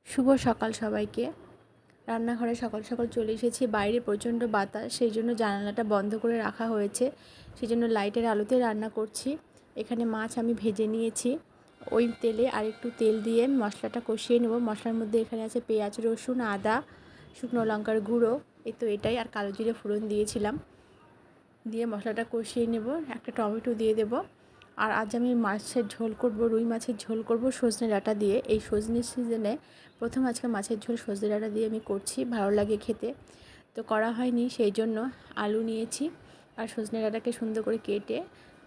শুভ সকাল সবাইকে। রান্নাঘরে সকাল সকাল চলে এসেছি। বাইরে প্রচণ্ড বাতাস, সেই জন্য জানালাটা বন্ধ করে রাখা হয়েছে। সেই জন্য লাইটের আলোতে রান্না করছি। এখানে মাছ আমি ভেজে নিয়েছি। ওই তেলে আর একটু তেল দিয়ে মশলাটা কষিয়ে নেব। মশলার মধ্যে এখানে আছে পেঁয়াজ, রসুন, আদা, শুকনো লঙ্কার গুঁড়ো, এটাই, আর কালো জিরে ফোড়ন দিয়েছিলাম। দিয়ে মশলাটা কষিয়ে নেব। একটা টমেটো দিয়ে দেব। আর আজ আমি মাছের ঝোল করব, রুই মাছের ঝোল করব সজনে ডাঁটা দিয়ে। এই সজনের সিজনে প্রথম আজকে মাছের ঝোল সজনে ডাঁটা দিয়ে আমি করছি, ভালো লাগে খেতে। তো করা হয়নি, সেই জন্য আলু নিয়েছি আর সজনে ডাঁটাকে সুন্দর করে কেটে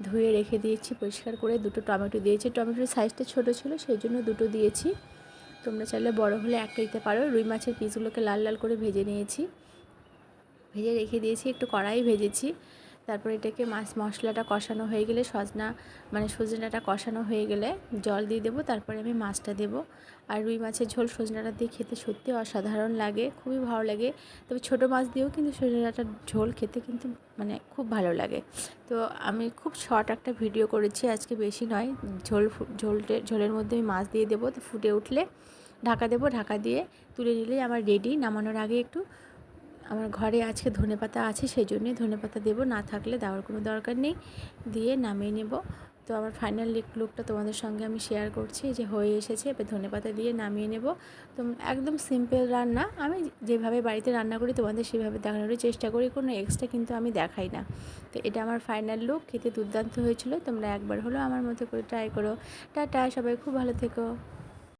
ধুয়ে রেখে দিয়েছি পরিষ্কার করে। দুটো টমেটো দিয়েছি, টমেটোর সাইজটা ছোটো ছিল সেই জন্য দুটো দিয়েছি। তোমরা চাইলে বড় হলে একটা দিতে পারো। রুই মাছের পিসগুলোকে লাল লাল করে ভেজে নিয়েছি, ভেজে রেখে দিয়েছি, একটু কড়াই ভেজেছি। তারপর এটাকে মশলাটা কষানো হয়ে গেলে সজনে ডাঁটা কষানো হয়ে গেলে জল দিয়ে দেবো। তারপরে আমি মাছটা দেবো। আর রুই মাছের ঝোল সজনে ডাঁটা দিয়ে খেতে সত্যি অসাধারণ লাগে, খুবই ভালো লাগে। তবে ছোটো মাছ দিয়েও কিন্তু সজনে ডাঁটার ঝোল খেতে কিন্তু খুব ভালো লাগে। তো আমি খুব শর্ট একটা ভিডিও করেছি আজকে, বেশি নয়। ঝোলের মধ্যে আমি মাছ দিয়ে দেবো। তো ফুটে উঠলে ঢাকা দেবো, ঢাকা দিয়ে তুলে নিলেই আমার রেডি। নামানোর আগে একটু, আমার ঘরে আজকে ধনেপাতা আছে সেই জন্যই ধনেপাতা দেবো, না থাকলে দেওয়ার কোনো দরকার নেই। দিয়ে নামিয়ে নেব। তো আমার ফাইনাল লুকটা তোমাদের সঙ্গে আমি শেয়ার করছি, যে হয়ে এসেছে। এবার ধনেপাতা দিয়ে নামিয়ে নেব। তো একদম সিম্পল রান্না, আমি যেভাবে বাড়িতে রান্না করি তোমাদের সেভাবে দেখানোরই চেষ্টা করি, কোনো এক্সট্রা কিন্তু আমি দেখাই না। তো এটা আমার ফাইনাল লুক। খেতে দুর্দান্ত হয়েছিল। তোমরা একবার হলো আমার মতো করে ট্রাই করো। টাটা, সবাই খুব ভালো থেকো।